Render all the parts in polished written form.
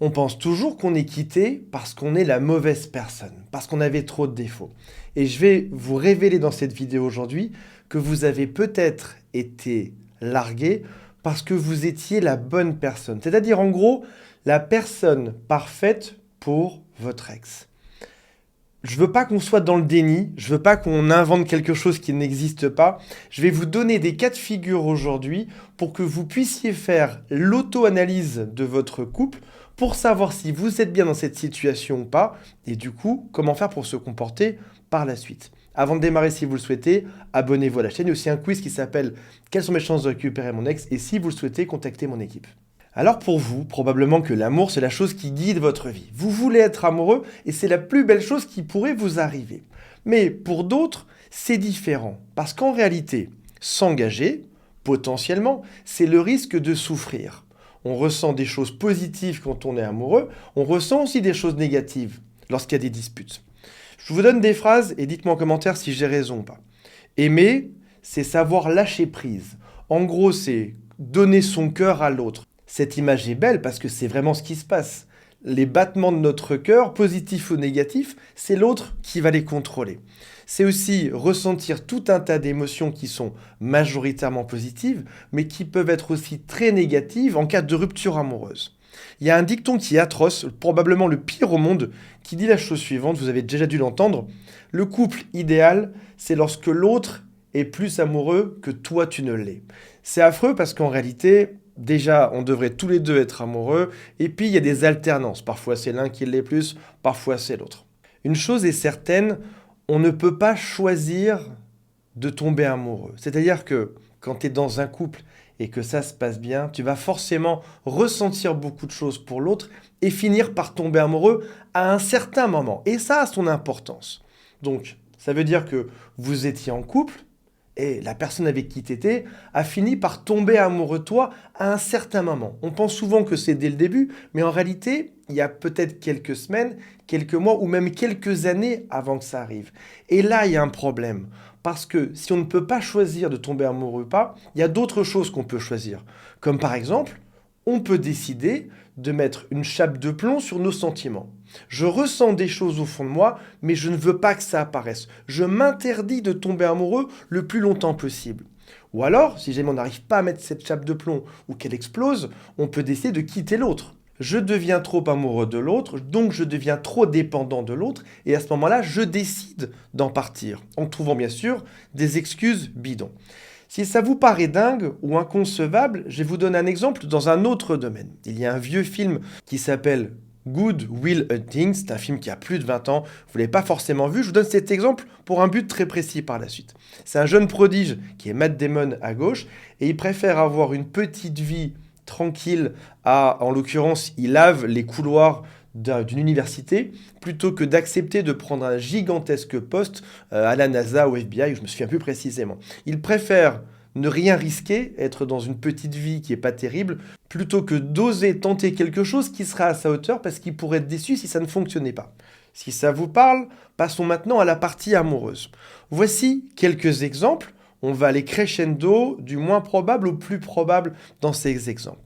On pense toujours qu'on est quitté parce qu'on est la mauvaise personne, parce qu'on avait trop de défauts. Et je vais vous révéler dans cette vidéo aujourd'hui que vous avez peut-être été largué parce que vous étiez la bonne personne. C'est-à-dire en gros, la personne parfaite pour votre ex. Je veux pas qu'on soit dans le déni, je veux pas qu'on invente quelque chose qui n'existe pas. Je vais vous donner des cas de figure aujourd'hui pour que vous puissiez faire l'auto-analyse de votre couple pour savoir si vous êtes bien dans cette situation ou pas et du coup, comment faire pour se comporter par la suite. Avant de démarrer, si vous le souhaitez, abonnez-vous à la chaîne. Il y a aussi un quiz qui s'appelle « Quelles sont mes chances de récupérer mon ex ?» et si vous le souhaitez, contactez mon équipe. Alors pour vous, probablement que l'amour, c'est la chose qui guide votre vie. Vous voulez être amoureux et c'est la plus belle chose qui pourrait vous arriver. Mais pour d'autres, c'est différent. Parce qu'en réalité, s'engager, potentiellement, c'est le risque de souffrir. On ressent des choses positives quand on est amoureux, on ressent aussi des choses négatives lorsqu'il y a des disputes. Je vous donne des phrases et dites-moi en commentaire si j'ai raison ou pas. Aimer, c'est savoir lâcher prise. En gros, c'est donner son cœur à l'autre. Cette image est belle parce que c'est vraiment ce qui se passe. Les battements de notre cœur, positifs ou négatifs, c'est l'autre qui va les contrôler. C'est aussi ressentir tout un tas d'émotions qui sont majoritairement positives, mais qui peuvent être aussi très négatives en cas de rupture amoureuse. Il y a un dicton qui est atroce, probablement le pire au monde, qui dit la chose suivante, vous avez déjà dû l'entendre. Le couple idéal, c'est lorsque l'autre est plus amoureux que toi tu ne l'es. C'est affreux parce qu'en réalité, déjà, on devrait tous les deux être amoureux, et puis il y a des alternances. Parfois c'est l'un qui l'est plus, parfois c'est l'autre. Une chose est certaine, on ne peut pas choisir de tomber amoureux. C'est-à-dire que quand tu es dans un couple et que ça se passe bien, tu vas forcément ressentir beaucoup de choses pour l'autre et finir par tomber amoureux à un certain moment. Et ça a son importance. Donc, ça veut dire que vous étiez en couple, et la personne avec qui tu étais a fini par tomber amoureux de toi à un certain moment. On pense souvent que c'est dès le début, mais en réalité, il y a peut-être quelques semaines, quelques mois ou même quelques années avant que ça arrive. Et là, il y a un problème. Parce que si on ne peut pas choisir de tomber amoureux ou pas, il y a d'autres choses qu'on peut choisir. Comme par exemple, on peut décider de mettre une chape de plomb sur nos sentiments. Je ressens des choses au fond de moi, mais je ne veux pas que ça apparaisse. Je m'interdis de tomber amoureux le plus longtemps possible. Ou alors, si jamais on n'arrive pas à mettre cette chape de plomb ou qu'elle explose, on peut décider de quitter l'autre. Je deviens trop amoureux de l'autre, donc je deviens trop dépendant de l'autre, et à ce moment-là, je décide d'en partir, en trouvant bien sûr des excuses bidons. Si ça vous paraît dingue ou inconcevable, je vais vous donner un exemple dans un autre domaine. Il y a un vieux film qui s'appelle Good Will Hunting, c'est un film qui a plus de 20 ans, vous ne l'avez pas forcément vu, je vous donne cet exemple pour un but très précis par la suite. C'est un jeune prodige qui est Matt Damon à gauche, et il préfère avoir une petite vie tranquille en l'occurrence, il lave les couloirs d'une université, plutôt que d'accepter de prendre un gigantesque poste à la NASA ou au FBI, je me souviens plus précisément. Il préfère ne rien risquer, être dans une petite vie qui n'est pas terrible, plutôt que d'oser tenter quelque chose qui sera à sa hauteur parce qu'il pourrait être déçu si ça ne fonctionnait pas. Si ça vous parle, passons maintenant à la partie amoureuse. Voici quelques exemples. On va aller crescendo du moins probable au plus probable dans ces exemples.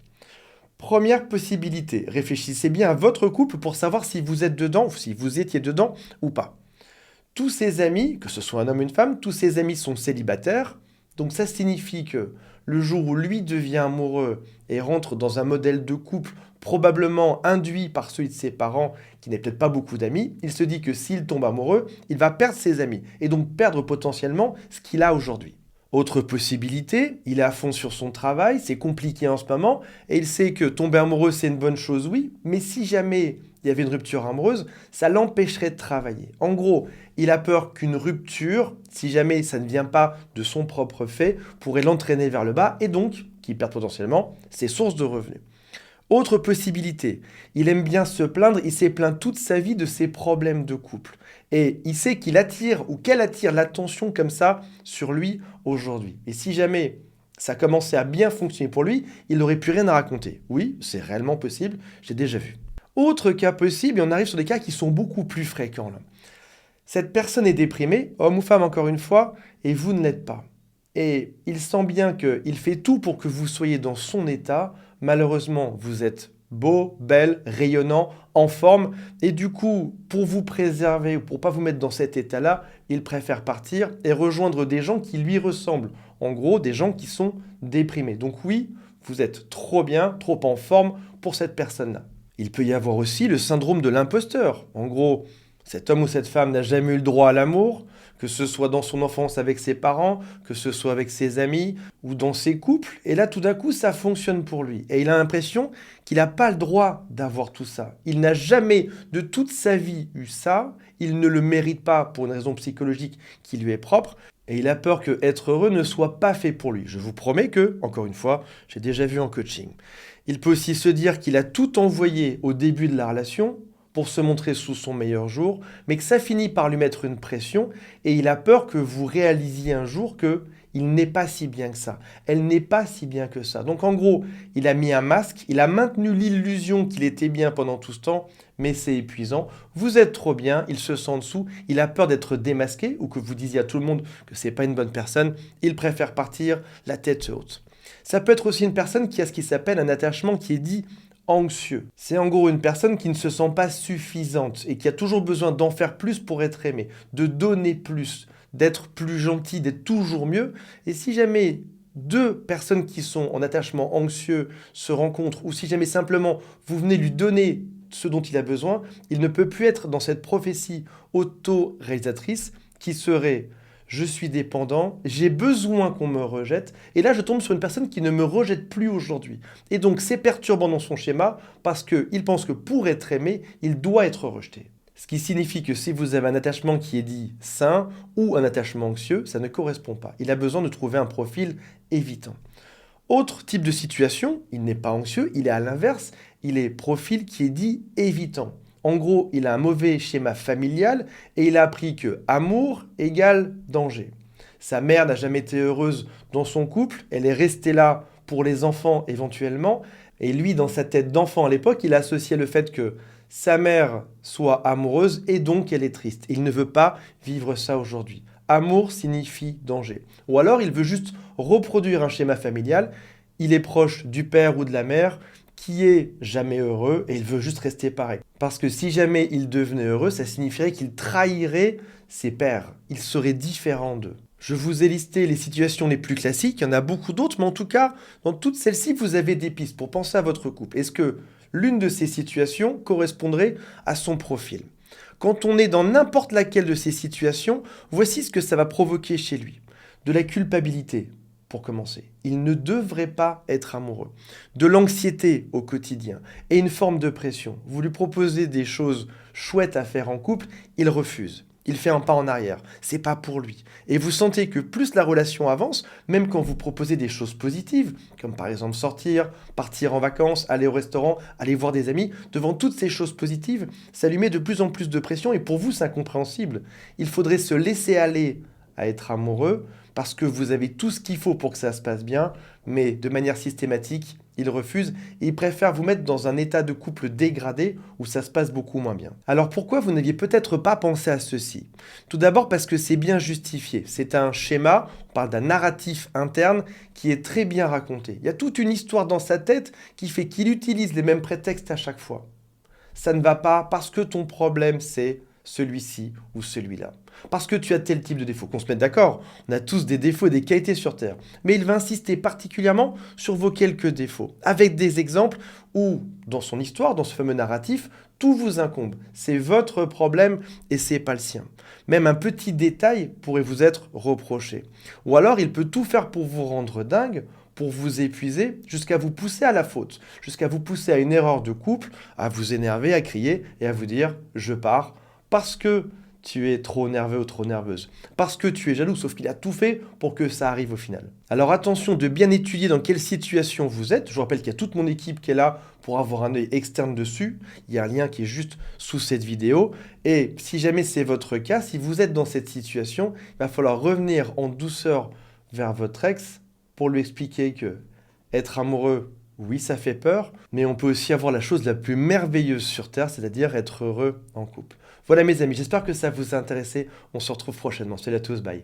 Première possibilité, réfléchissez bien à votre couple pour savoir si vous êtes dedans, ou si vous étiez dedans ou pas. Tous ses amis, que ce soit un homme ou une femme, tous ses amis sont célibataires, donc ça signifie que le jour où lui devient amoureux et rentre dans un modèle de couple probablement induit par celui de ses parents, qui n'est peut-être pas beaucoup d'amis, il se dit que s'il tombe amoureux, il va perdre ses amis, et donc perdre potentiellement ce qu'il a aujourd'hui. Autre possibilité, il est à fond sur son travail, c'est compliqué en ce moment, et il sait que tomber amoureux c'est une bonne chose, oui, mais si jamais il y avait une rupture amoureuse, ça l'empêcherait de travailler. En gros, il a peur qu'une rupture, si jamais ça ne vient pas de son propre fait, pourrait l'entraîner vers le bas, et donc qu'il perde potentiellement ses sources de revenus. Autre possibilité, il aime bien se plaindre, il s'est plaint toute sa vie de ses problèmes de couple. Et il sait qu'il attire ou qu'elle attire l'attention comme ça sur lui aujourd'hui. Et si jamais ça commençait à bien fonctionner pour lui, il n'aurait plus rien à raconter. Oui, c'est réellement possible, j'ai déjà vu. Autre cas possible, et on arrive sur des cas qui sont beaucoup plus fréquents là. Cette personne est déprimée, homme ou femme encore une fois, et vous ne l'êtes pas. Et il sent bien qu'il fait tout pour que vous soyez dans son état. Malheureusement, vous êtes beau, belle, rayonnant, en forme. Et du coup, pour vous préserver ou pour pas vous mettre dans cet état-là, il préfère partir et rejoindre des gens qui lui ressemblent. En gros, des gens qui sont déprimés. Donc oui, vous êtes trop bien, trop en forme pour cette personne-là. Il peut y avoir aussi le syndrome de l'imposteur. En gros, cet homme ou cette femme n'a jamais eu le droit à l'amour, que ce soit dans son enfance avec ses parents, que ce soit avec ses amis ou dans ses couples. Et là, tout d'un coup, ça fonctionne pour lui. Et il a l'impression qu'il n'a pas le droit d'avoir tout ça. Il n'a jamais de toute sa vie eu ça. Il ne le mérite pas pour une raison psychologique qui lui est propre. Et il a peur que être heureux ne soit pas fait pour lui. Je vous promets que, encore une fois, j'ai déjà vu en coaching. Il peut aussi se dire qu'il a tout envoyé au début de la relation pour se montrer sous son meilleur jour, mais que ça finit par lui mettre une pression et il a peur que vous réalisiez un jour que il n'est pas si bien que ça. Elle n'est pas si bien que ça. Donc en gros, il a mis un masque, il a maintenu l'illusion qu'il était bien pendant tout ce temps, mais c'est épuisant. Vous êtes trop bien, il se sent en dessous, il a peur d'être démasqué ou que vous disiez à tout le monde que c'est pas une bonne personne, il préfère partir la tête haute. Ça peut être aussi une personne qui a ce qui s'appelle un attachement qui est dit anxieux. C'est en gros une personne qui ne se sent pas suffisante et qui a toujours besoin d'en faire plus pour être aimée, de donner plus, d'être plus gentil, d'être toujours mieux. Et si jamais deux personnes qui sont en attachement anxieux se rencontrent, ou si jamais simplement vous venez lui donner ce dont il a besoin, il ne peut plus être dans cette prophétie auto-réalisatrice qui serait je suis dépendant, j'ai besoin qu'on me rejette, et là je tombe sur une personne qui ne me rejette plus aujourd'hui. Et donc c'est perturbant dans son schéma parce qu'il pense que pour être aimé, il doit être rejeté. Ce qui signifie que si vous avez un attachement qui est dit sain ou un attachement anxieux, ça ne correspond pas. Il a besoin de trouver un profil évitant. Autre type de situation, il n'est pas anxieux, il est à l'inverse, il est profil qui est dit évitant. En gros, il a un mauvais schéma familial et il a appris que amour égale danger. Sa mère n'a jamais été heureuse dans son couple, elle est restée là pour les enfants éventuellement, et lui, dans sa tête d'enfant à l'époque, il a associé le fait que sa mère soit amoureuse et donc elle est triste. Il ne veut pas vivre ça aujourd'hui. Amour signifie danger. Ou alors il veut juste reproduire un schéma familial, il est proche du père ou de la mère, qui est jamais heureux et il veut juste rester pareil. Parce que si jamais il devenait heureux, ça signifierait qu'il trahirait ses pères. Il serait différent d'eux. Je vous ai listé les situations les plus classiques, il y en a beaucoup d'autres, mais en tout cas, dans toutes celles-ci, vous avez des pistes pour penser à votre couple. Est-ce que l'une de ces situations correspondrait à son profil? Quand on est dans n'importe laquelle de ces situations, voici ce que ça va provoquer chez lui. De la culpabilité, pour commencer. Il ne devrait pas être amoureux. De l'anxiété au quotidien et une forme de pression. Vous lui proposez des choses chouettes à faire en couple, il refuse. Il fait un pas en arrière. C'est pas pour lui. Et vous sentez que plus la relation avance, même quand vous proposez des choses positives, comme par exemple sortir, partir en vacances, aller au restaurant, aller voir des amis, devant toutes ces choses positives, ça lui met de plus en plus de pression et pour vous, c'est incompréhensible. Il faudrait se laisser aller à être amoureux parce que vous avez tout ce qu'il faut pour que ça se passe bien, mais de manière systématique, il refuse et il préfère vous mettre dans un état de couple dégradé où ça se passe beaucoup moins bien. Alors pourquoi vous n'aviez peut-être pas pensé à ceci? Tout d'abord parce que c'est bien justifié. C'est un schéma, on parle d'un narratif interne qui est très bien raconté. Il y a toute une histoire dans sa tête qui fait qu'il utilise les mêmes prétextes à chaque fois. Ça ne va pas parce que ton problème c'est celui-ci ou celui-là. Parce que tu as tel type de défaut. Qu'on se mette d'accord, on a tous des défauts et des qualités sur Terre. Mais il va insister particulièrement sur vos quelques défauts, avec des exemples où, dans son histoire, dans ce fameux narratif, tout vous incombe. C'est votre problème et c'est pas le sien. Même un petit détail pourrait vous être reproché. Ou alors, il peut tout faire pour vous rendre dingue, pour vous épuiser, jusqu'à vous pousser à la faute, jusqu'à vous pousser à une erreur de couple, à vous énerver, à crier et à vous dire « je pars » parce que tu es trop nerveux ou trop nerveuse, parce que tu es jaloux, sauf qu'il a tout fait pour que ça arrive au final. Alors attention de bien étudier dans quelle situation vous êtes. Je vous rappelle qu'il y a toute mon équipe qui est là pour avoir un œil externe dessus. Il y a un lien qui est juste sous cette vidéo. Et si jamais c'est votre cas, si vous êtes dans cette situation, il va falloir revenir en douceur vers votre ex pour lui expliquer que être amoureux, oui, ça fait peur, mais on peut aussi avoir la chose la plus merveilleuse sur Terre, c'est-à-dire être heureux en couple. Voilà mes amis, j'espère que ça vous a intéressé. On se retrouve prochainement. Salut à tous, bye.